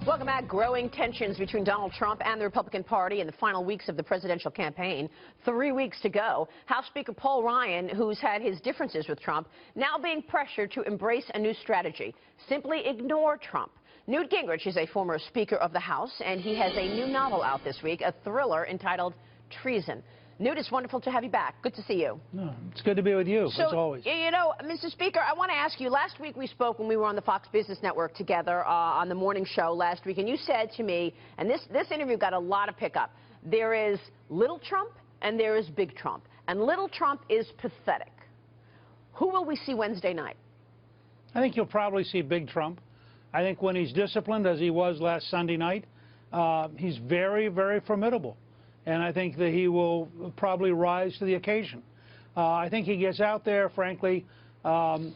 Welcome back. Growing tensions between Donald Trump and the Republican Party in the final weeks of the presidential campaign. 3 weeks to go. House Speaker Paul Ryan, who's had his differences with Trump, now being pressured to embrace a new strategy. Simply ignore Trump. Newt Gingrich is a former Speaker of the House, and he has a new novel out this week, a thriller entitled Treason. Newt, it's wonderful to have you back. Good to see you. No, it's good to be with you, as always. You know, Mr. Speaker, I want to ask you, last week we spoke when we were on the Fox Business Network together on the morning show last week, and you said to me, and this interview got a lot of pickup, there is little Trump and there is big Trump, and little Trump is pathetic. Who will we see Wednesday night? I think you'll probably see big Trump. I think when he's disciplined, as he was last Sunday night, he's very, very formidable. And I think that he will probably rise to the occasion. I think he gets out there, frankly,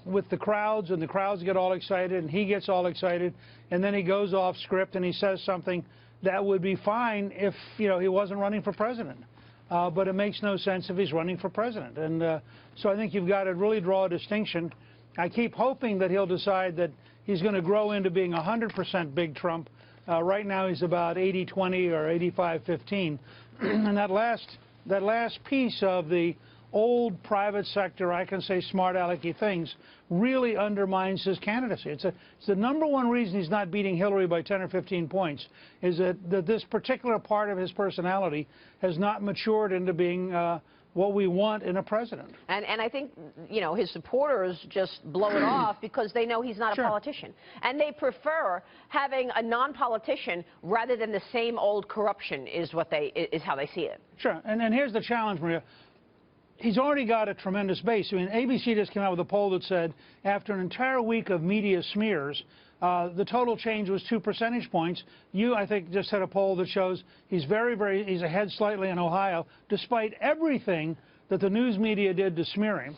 with the crowds, and the crowds get all excited, and he gets all excited, and then he goes off script and he says something that would be fine if, you know, he wasn't running for president. But it makes no sense if he's running for president. And so I think you've got to really draw a distinction. I keep hoping that he'll decide that he's going to grow into being 100% big Trump. Right now he's about 80-20 or 85-15. And that last piece of the old private sector, I can say smart alecky things, really undermines his candidacy. It's the #1 reason he's not beating Hillary by 10 or 15 points, is that this particular part of his personality has not matured into being what we want in a president. And I think, you know, his supporters just blow it off because they know he's not a politician. And they prefer having a non-politician rather than the same old corruption is how they see it. Sure. And here's the challenge, Maria. He's already got a tremendous base. I mean, ABC just came out with a poll that said after an entire week of media smears, the total change was 2 percentage points. You, I think, just had a poll that shows he's he's ahead slightly in Ohio, despite everything that the news media did to smear him.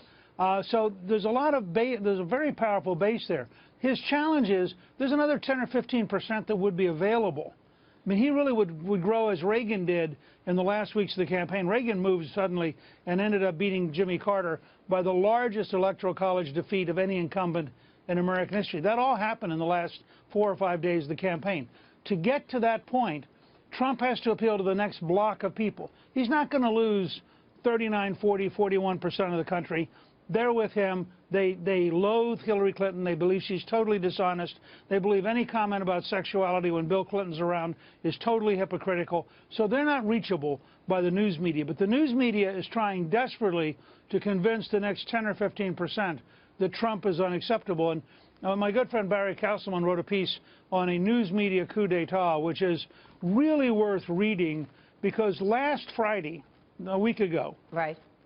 So there's a very powerful base there. His challenge is there's another 10 or 15% that would be available. I mean, he really would grow as Reagan did in the last weeks of the campaign. Reagan moved suddenly and ended up beating Jimmy Carter by the largest electoral college defeat of any incumbent in American history. That all happened in the last 4 or 5 days of the campaign. To get to that point, Trump has to appeal to the next block of people. He's not going to lose 39, 40, 41% of the country. They're with him. They loathe Hillary Clinton. They believe she's totally dishonest. They believe any comment about sexuality when Bill Clinton's around is totally hypocritical. So they're not reachable by the news media. But the news media is trying desperately to convince the next 10 or 15% that Trump is unacceptable. And my good friend Barry Castleman wrote a piece on a news media coup d'etat, which is really worth reading, because last Friday, a week ago,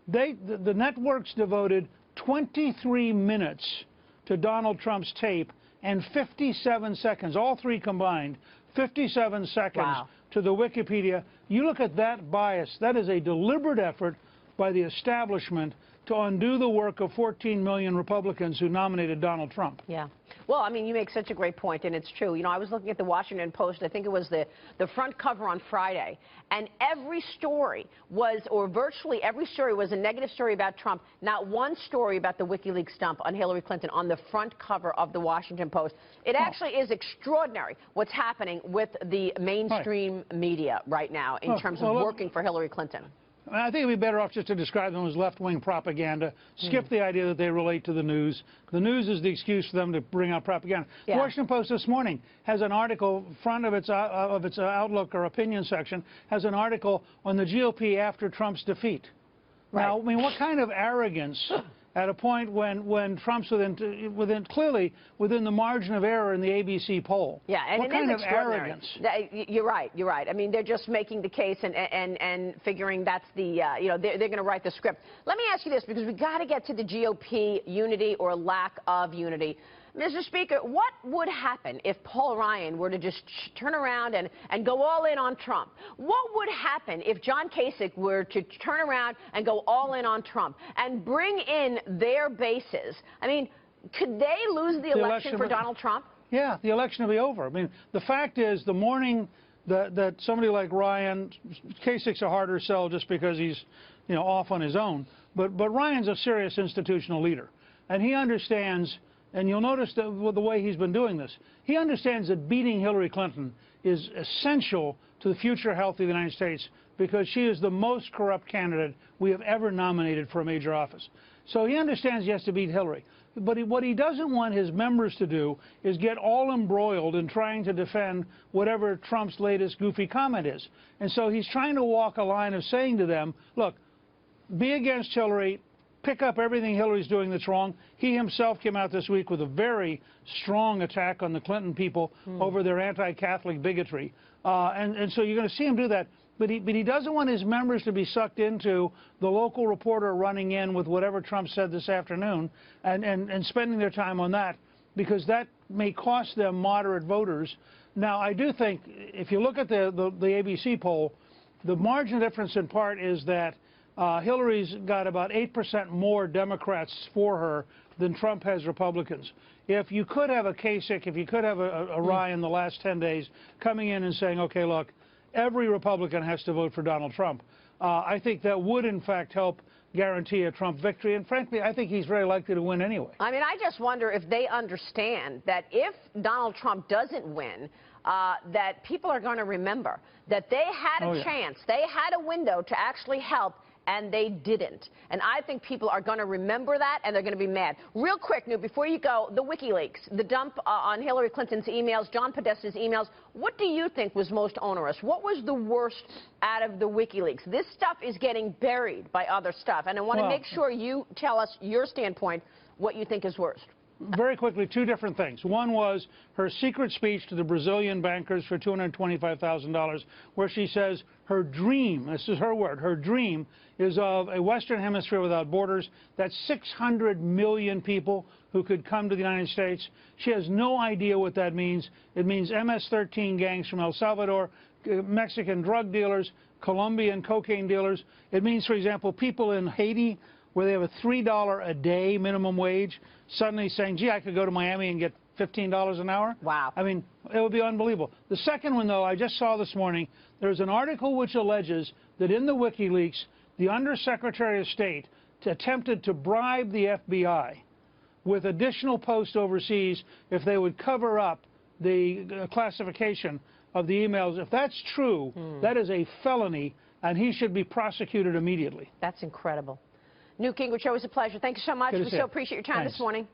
the networks devoted 23 minutes to Donald Trump's tape and 57 seconds, all three combined, 57 seconds to the Wikipedia. You look at that bias, that is a deliberate effort by the establishment to undo the work of 14 million Republicans who nominated Donald Trump. Yeah. Well, I mean, you make such a great point, and it's true. You know, I was looking at the Washington Post. I think it was the front cover on Friday, and every story was, or virtually every story was a negative story about Trump. Not one story about the WikiLeaks dump on Hillary Clinton on the front cover of the Washington Post. It actually is extraordinary what's happening with the mainstream media right now in terms of working for Hillary Clinton. I think it would be better off just to describe them as left-wing propaganda. Skip the idea that they relate to the news. The news is the excuse for them to bring out propaganda. The Washington Post this morning has an article, front of its Outlook or opinion section, has an article on the GOP after Trump's defeat. Now, I mean, what kind of arrogance at a point when Trump's clearly within the margin of error in the ABC poll? Yeah, and what kind of arrogance? You're right. You're right. I mean, they're just making the case and figuring that's the you know, they're going to write the script. Let me ask you this, because we got to get to the GOP unity or lack of unity. Mr. Speaker, what would happen if Paul Ryan were to just turn around and go all in on Trump? What would happen if John Kasich were to turn around and go all in on Trump and bring in their bases? I mean, could they lose the election for Donald Trump? Yeah, the election will be over. I mean, the fact is, the morning that somebody like Ryan, Kasich's a harder sell just because he's, you know, off on his own, but Ryan's a serious institutional leader, and he understands and you'll notice the way he's been doing this. He understands that beating Hillary Clinton is essential to the future health of the United States because she is the most corrupt candidate we have ever nominated for a major office. So he understands he has to beat Hillary. But what he doesn't want his members to do is get all embroiled in trying to defend whatever Trump's latest goofy comment is. And so he's trying to walk a line of saying to them, look, be against Hillary, pick up everything Hillary's doing that's wrong. He himself came out this week with a very strong attack on the Clinton people over their anti-Catholic bigotry. And so you're going to see him do that. But he doesn't want his members to be sucked into the local reporter running in with whatever Trump said this afternoon and spending their time on that, because that may cost them moderate voters. Now, I do think if you look at the ABC poll, the margin difference in part is that Hillary's got about 8% more Democrats for her than Trump has Republicans. If you could have a Kasich, if you could have a Rye in the last 10 days coming in and saying, okay, look, every Republican has to vote for Donald Trump, I think that would, in fact, help guarantee a Trump victory. And frankly, I think he's very likely to win anyway. I mean, I just wonder if they understand that if Donald Trump doesn't win, that people are going to remember that they had a chance, they had a window to actually help, and they didn't. And I think people are going to remember that, and they're going to be mad. Real quick, New, before you go, the WikiLeaks, the dump on Hillary Clinton's emails, John Podesta's emails, what do you think was most onerous? What was the worst out of the WikiLeaks? This stuff is getting buried by other stuff, and I want to make sure you tell us your standpoint, what you think is worst. Very quickly, two different things. One was her secret speech to the Brazilian bankers for $225,000, where she says her dream, this is her word, her dream is of a Western Hemisphere without borders. That's 600 million people who could come to the United States. She has no idea what that means. It means MS-13 gangs from El Salvador, Mexican drug dealers, Colombian cocaine dealers. It means, for example, people in Haiti, where they have a $3 a day minimum wage, suddenly saying, gee, I could go to Miami and get $15 an hour? Wow. I mean, it would be unbelievable. The second one, though, I just saw this morning, there's an article which alleges that in the WikiLeaks, the Undersecretary of State attempted to bribe the FBI with additional posts overseas if they would cover up the classification of the emails. If that's true, that is a felony, and he should be prosecuted immediately. That's incredible. Newt Gingrich, always a pleasure. Thank you so much. We so appreciate your time this morning.